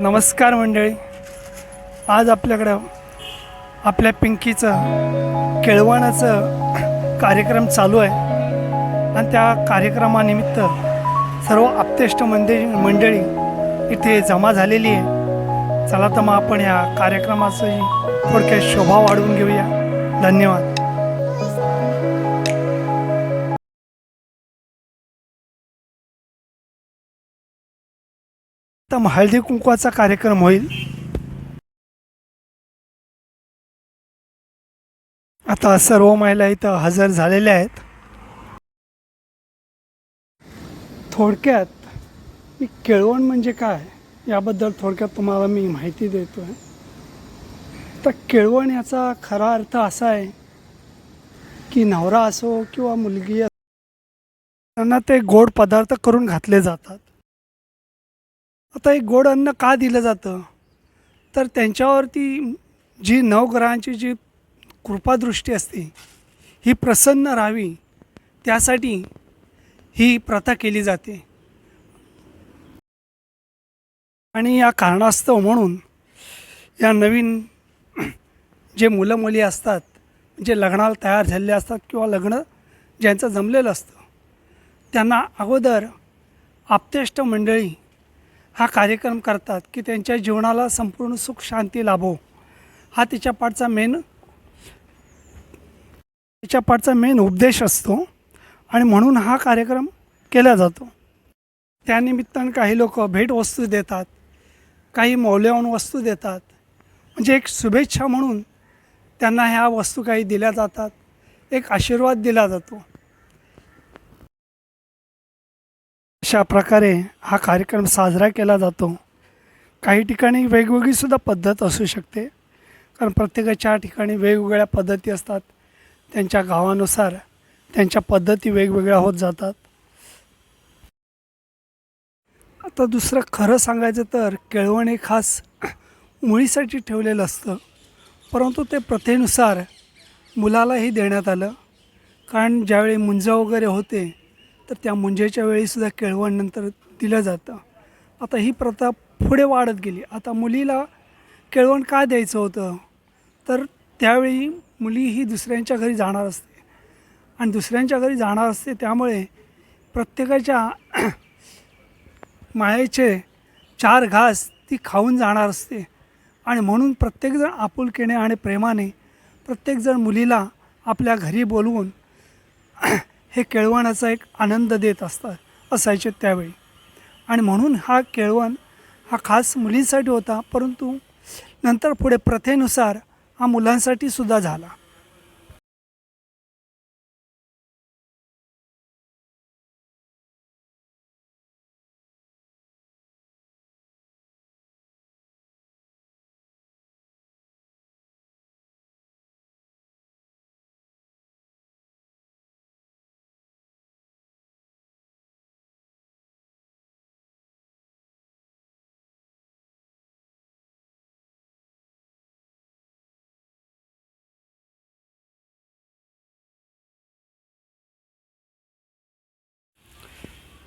नमस्कार मंडळी. आज आपल्याकडं आपल्या पिंकीचं केळवणाचं कार्यक्रम चालू आहे आणि त्या कार्यक्रमानिमित्त सर्व आप्तेष्ट मंडळी इथे जमा झालेली आहे. चला तर मग आपण या कार्यक्रमाची थोडक्यात शोभा वाढवून घेऊया. धन्यवाद. तर हळदी कुंकवाचा कार्यक्रम होईल. आता सर्व महिला इथं हजर झालेल्या आहेत. थोडक्यात मी केळवण म्हणजे काय याबद्दल थोडक्यात तुम्हाला मी माहिती देतो आहे. तर केळवण याचा खरा अर्थ असा आहे की नवरा असो किंवा मुलगी असो, त्यांना ते गोड पदार्थ करून घातले जातात. आता एक गोड अन्न का दिलं जातं तर त्यांच्यावरती जी नवग्रहांची जी कृपादृष्टी असते ही प्रसन्न राहावी त्यासाठी ही प्रथा केली जाते. आणि या कारणास्तव म्हणून या नवीन जे मुलं मुली असतात, जे लग्नाला तयार झालेले असतात किंवा लग्न ज्यांचं जमलेलं असतं, त्यांना अगोदर आप्तेष्ट मंडळी हा कार्यक्रम करतात की त्यांच्या जीवनाला संपूर्ण सुख शांती लाभो. हा त्याच्या पाठचा मेन उपदेश असतो आणि म्हणून हा कार्यक्रम केला जातो. त्यानिमित्तानं काही लोक भेटवस्तू देतात, काही मौल्यवान वस्तू देतात, म्हणजे एक शुभेच्छा म्हणून त्यांना ह्या वस्तू काही दिल्या जातात, एक आशीर्वाद दिला जातो. अशा प्रकारे हा कार्यक्रम साजरा केला जातो. काही ठिकाणी वेगवेगळीसुद्धा पद्धत असू शकते, कारण प्रत्येकाच्या ठिकाणी वेगवेगळ्या पद्धती असतात. त्यांच्या गावानुसार त्यांच्या पद्धती वेगवेगळ्या होत जातात. आता दुसरं खरं सांगायचं तर केळवण हे खास मुलीसाठी ठेवलेलं असतं, परंतु ते प्रथेनुसार मुलालाही देण्यात आलं. कारण ज्यावेळी मुंज वगैरे होते तर त्या मुंजेच्या वेळीसुद्धा केळवण नंतर दिलं जातं. आता ही प्रथा पुढे वाढत गेली. आता मुलीला केळवण का द्यायचं होतं तर त्यावेळी मुली ही दुसऱ्यांच्या घरी जाणार असते आणि दुसऱ्यांच्या घरी जाणार असते, त्यामुळे प्रत्येकाच्या मायेचे 4 घास ती खाऊन जाणार असते आणि म्हणून प्रत्येकजण आपुलकीने आणि प्रेमाने प्रत्येकजण मुलीला आपल्या घरी बोलवून हे केळवणाचा एक आनंद देत असायचे त्यावेळी. आणि म्हणून हा केळवण हा खास मुलींसाठी होता, परंतु नंतर पुढे प्रथेनुसार हा मुलांसाठी सुद्धा झाला.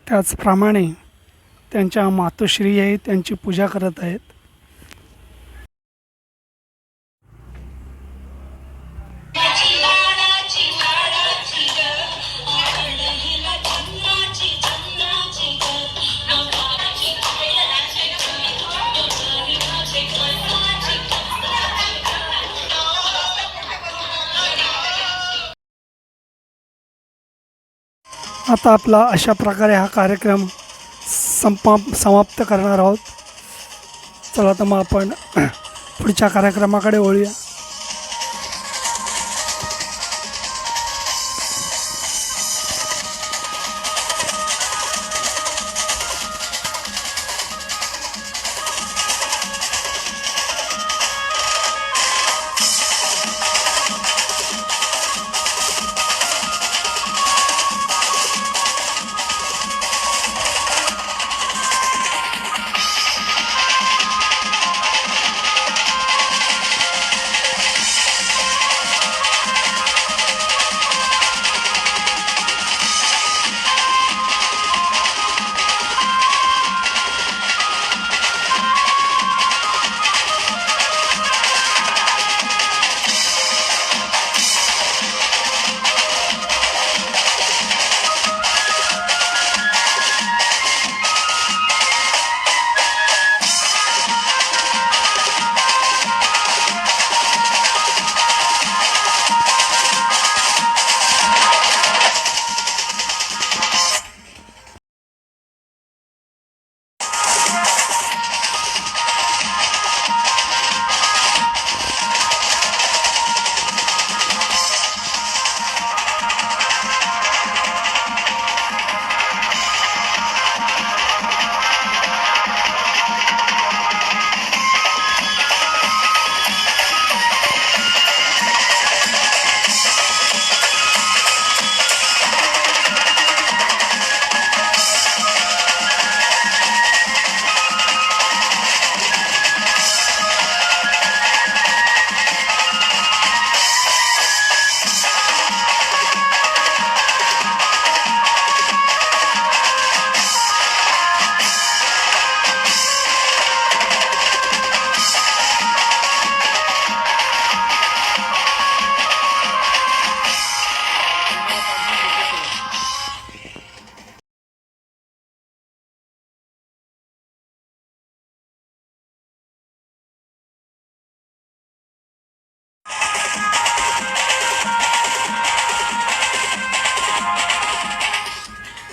त्याचप्रमाणे त्यांच्या मातोश्रीही त्यांची पूजा करत आहेत. आता आपला अशा प्रकारे हा कार्यक्रम समाप्त करणार आहोत. चला तर मग आपण पुढच्या कार्यक्रमाकडे वळूया.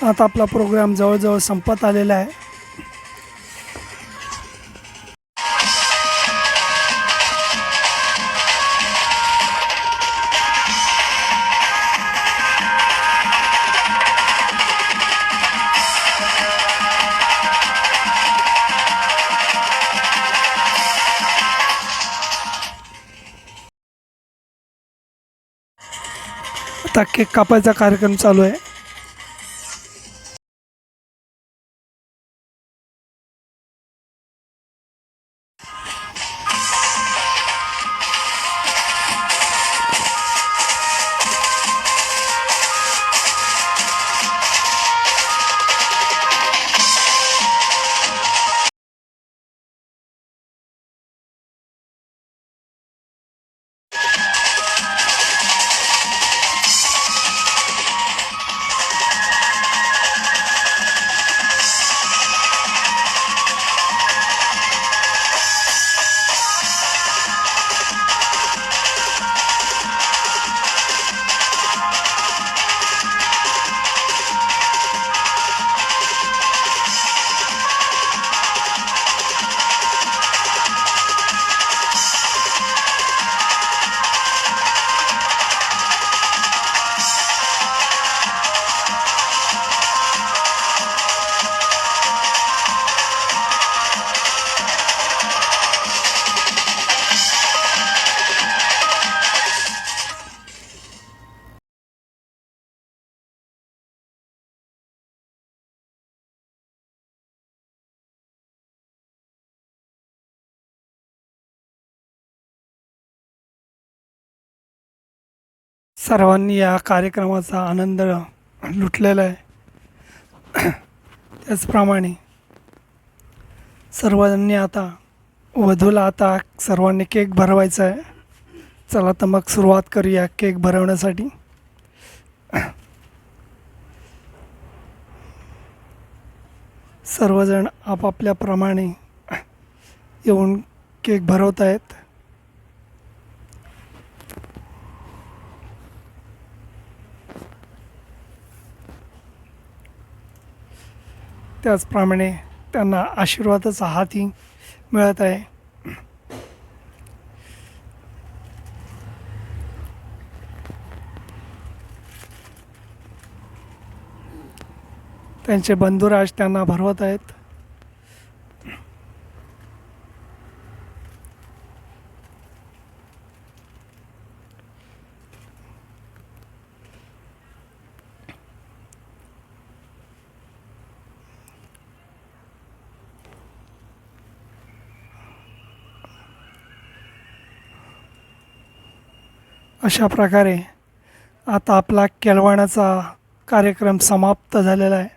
आता आपला प्रोग्राम जवळजवळ संपत आलेला आहे. आता केक कापायचा कार्यक्रम चालू आहे. सर्वांनी या कार्यक्रमाचा आनंद लुटलेला आहे. त्याचप्रमाणे सर्वांनी आता वधूला आता सर्वांनी केक भरवायचा आहे. चला तर मग सुरुवात करूया केक भरवण्यासाठी. सर्वजण आपापल्याप्रमाणे येऊन केक भरवत आहेत. त्याचप्रमाणे त्यांना आशीर्वादाचा हातही मिळत आहे. त्यांचे बंधुराज त्यांना भरवत आहेत. अशा प्रकारे आता आपला केळवणाचा कार्यक्रम समाप्त झालेला आहे.